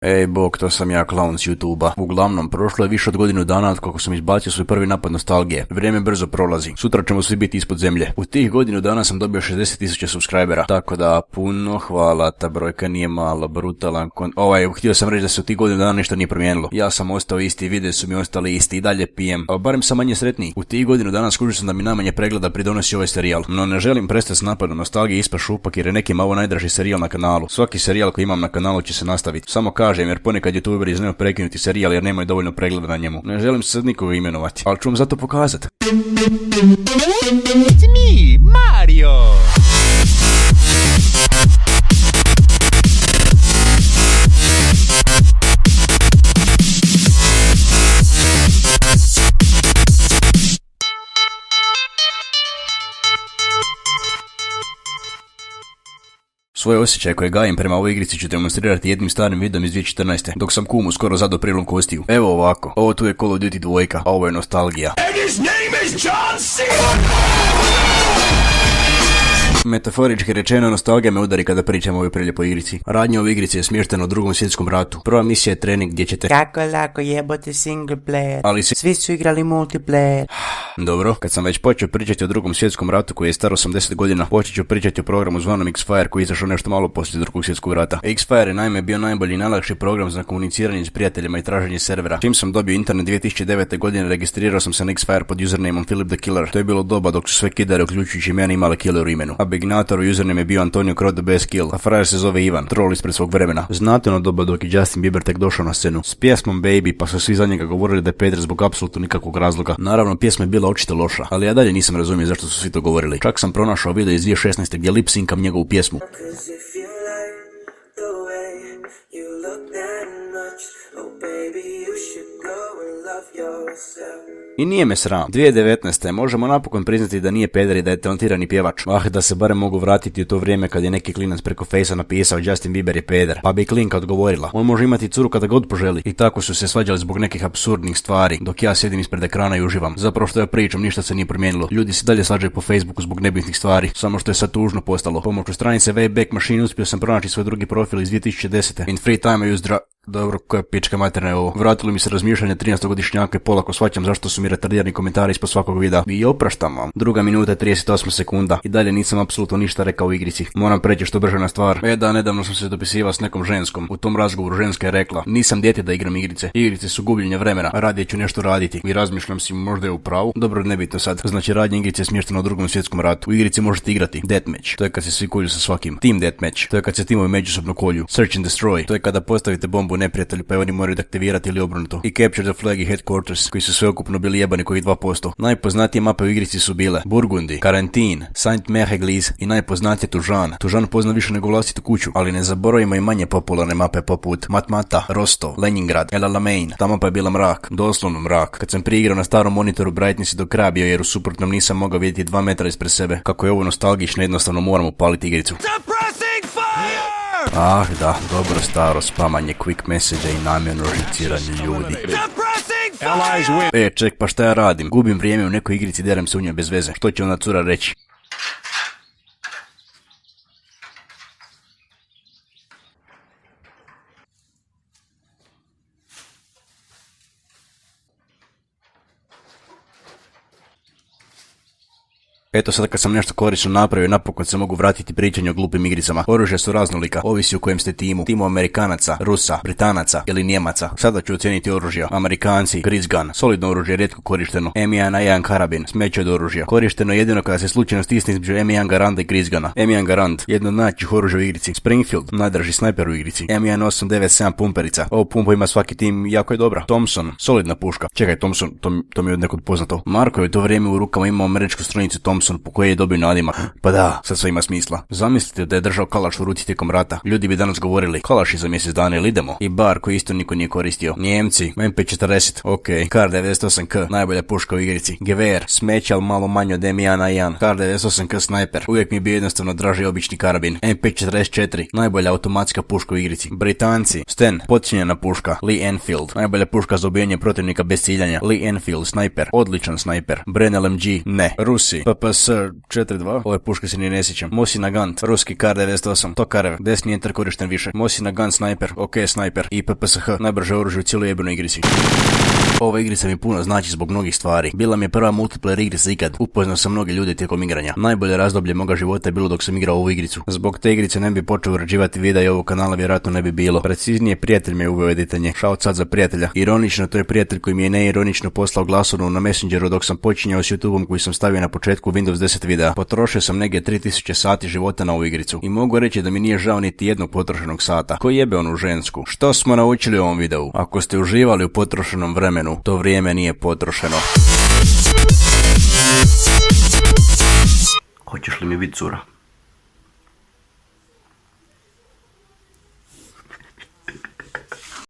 Ej bog, to sam ja, klaun s YouTube-a. Uglavnom, prošlo je više od godinu dana od kako sam izbacio svoj prvi napad nostalgije. Vrijeme brzo prolazi. Sutra ćemo svi biti ispod zemlje. U tih godinu dana sam dobio 60.000 subscribera. Tako da, puno hvala, ta brojka nije mala, brutalan htio sam reći da se u tih godinu dana ništa nije promijenilo. Ja sam ostao isti, videi su mi ostali isti i dalje pijem. Ali barem sam manje sretniji. U tih godinu dana skužio sam da mi najmanje pregleda pridonosi ovaj serijal. No ne želim prestati s napadom nostalgije ispod šupak jer je nekima ovo najdraži serijal na kanalu. Svaki serijal koji imam na kanalu će se nastaviti. Samo kažem jer ponekad youtuberi znaju prekinuti serijal jer nemaju dovoljno pregleda na njemu. Ne želim se sad nikoga imenovati, ali ću vam zato pokazati. It's me, Mario! Svoje osjećaje koje gajim prema ovoj igrici ću demonstrirati jednim starim videom iz 2014. dok sam kumu skoro zadao prilom kostiju. Evo ovako, ovo tu je Call of Duty 2, a ovo je nostalgija. And his name is John Cena! Metaforički rečeno, nostalgija me udari kada pričam o ovoj prelijepoj igrici. Radnja ove igrice je smještena u Drugom svjetskom ratu. Prva misija je trening gdje ćete... Kako lako jebote single player. Ali svi su igrali multiplayer. Dobro, kad sam već počeo pričati o Drugom svjetskom ratu koji je star 80 godina, počet ću pričati o programu zvanom X-Fire koji je izašao nešto malo poslije Drugog svjetskog rata. X-Fire je naime bio najbolji i najlakši program za komuniciranje s prijateljima i traženje servera. Čim sam dobio internet 2009. godine, registrirao sam se na X-Fire pod usernameom Philip the Killer. To je bilo doba dok su sve kidare, uključujući mene, imale killer u imenu. A Bignator u username je bio Antonio Crot the Best Kill, a frajer se zove Ivan, troll ispred svog vremena. Znate ono doba dok je Justin Bieber tek došao na scenu s pjesmom Baby, pa su svi za njega govorili da je peder zbog apsolutno nikakvog razloga. Naravno, pjesma je bila očito loša, ali ja dalje nisam razumio zašto su svi to govorili. Čak sam pronašao video iz 2016. gdje lip syncam njegovu pjesmu. I nije me sram. 2019. možemo napokon priznati da nije peder i da je talentirani pjevač. Da se barem mogu vratiti u to vrijeme kad je neki klinac preko Facea napisao Justin Bieber je peder. Pa bi klinka odgovorila. On može imati curu kada god poželi. I tako su se svađali zbog nekih apsurdnih stvari, dok ja sjedim ispred ekrana i uživam. Zapravo što ja pričam, ništa se nije promijenilo. Ljudi se dalje svađaju po Facebooku zbog nebitnih stvari. Samo što je sad tužno postalo. Pomoću stranice Wayback Machine uspio sam pronaći svoj drugi profil iz 2010. In free time I use Dobro, koja pička materna je ovo. Vratilo mi se razmišljanje 13-godišnjaka i polako shvaćam zašto su mi retardirani komentari ispod svakog videa. I opraštam vam. 2 minuta i 38 sekunda. I dalje nisam apsolutno ništa rekao u igrici. Moram preći što brže na stvar. Nedavno sam se dopisivao s nekom ženskom. U tom razgovoru ženska je rekla: nisam dijete da igram igrice. Igrice su gubljenje vremena. Radije ću nešto raditi. I razmišljam si, možda je u pravu. Dobro, nebitno sad. Znači, radnja igrice je smještena u Drugom svjetskom ratu. U igrici možete igrati Deathmatch. To je kad se svi kolju sa svakim. Team Deathmatch. To je kad se timovi međusobno kolju. Search and Destroy. To je kada postavite bombu neprijatelju pa je oni moraju aktivirati ili obrnuto. I Capture the Flag i Headquarters, koji su sveukupno bili jebani koji 2%. Najpoznatije mape u igrici su bile Burgundy, Quarantine, Saint-Mère-Église i najpoznatije Tužan. Tužan pozna više nego vlastitu kuću, ali ne zaboravimo i manje popularne mape poput Matmata, Rostov, Leningrad, El Alamein. Ta mapa je bila mrak, doslovno mrak. Kad sam priigrao na starom monitoru, brightness je do kraja bio jer u suprotnom nisam mogao vidjeti 2 metra ispred sebe. Kako je ovo nostalgično, jednostavno moram upaliti igricu. Da, dobro staro spamanje quick message i namjerno žiciranje ljudi. Ček, pa šta ja radim? Gubim vrijeme u nekoj igrici, derem se u njoj bez veze. Što će ona cura reći? Eto sad kad sam nešto korisno napravio, napokon se mogu vratiti pričanju o glupim igricama. Oružja su raznolika, ovisi u kojem ste timu. Timu Amerikanaca, Rusa, Britanaca ili Njemaca. Sada ću ocijeniti oružja. Amerikanci, Grizz Gun, solidno oružje, rijetko korišteno. M1A1 karabin, smeće od oružja. Korišteno jedino kada se slučajno stisne između M1 Garanda i Grizz Guna. M1 Garand, jedno od najjačih oružja u igrici. Springfield, najdraži snajper u igrici. M1897 pumperica. Ovo pumpa ima svaki tim, jako je dobra. Thompson, solidna puška. Čekaj, Thompson, to mi je od nekog poznato. Marko je u to vrijeme u rukama imao američku stranicu Thompson po kojoj je dobio nadimak. Pa da, sad sve ima smisla. Zamislite da je držao kalaš u ruci tijekom rata. Ljudi bi danas govorili: kalaš je za mjesec dana, ili idemo? I bar koji isto niko nije koristio. Njemci, MP40, ok. Kar 98K, najbolja puška u igrici. Gewehr, smeće, ali malo manje od M1A1. Kar 98K sniper, uvijek mi je bio jednostavno draži obični karabin. MP44, najbolja automatska puška u igrici. Britanci, Sten, podcijenjena puška. Lee Enfield, najbolja puška za ubijanje protivnika bez ciljanja. Lee Enfield, sniper, odličan sniper. Bren LMG, ne. Rusi, PP PS 4.2, ove puške se ni ne sjećam. Mosin Nagant, ruski Kar 98, Tokarev, desni enter korišten više. Mosin Nagant sniper, ok sniper i PPSH, najbrže oružje u cijeloj jebenoj igrici. Ova igrica mi puno znači zbog mnogih stvari. Bila mi je prva multiplayer igrica ikad. Upoznao sam mnoge ljude tijekom igranja. Najbolje razdoblje moga života je bilo dok sam igrao ovu igricu. Zbog te igrice ne bi počeo urađivati videa i ovog kanala vjerojatno ne bi bilo. Preciznije, prijatelj me je uveo editanje. Shout sad za prijatelja. Ironično, to je prijatelj koji mi je neironično poslao glasovnu na Messengeru dok sam počinjao s YouTubeom koji sam stavio na početku Windows 10 videa. Potrošio sam negdje 3000 sati života na ovu igricu. I mogu reći da mi nije žao niti jednog potrošenog sata. Ko jebe onu žensku? Što smo naučili u ovom videu? Ako ste uživali u potrošenom vremenu, to vrijeme nije potrošeno. Hoćeš li mi bit cura?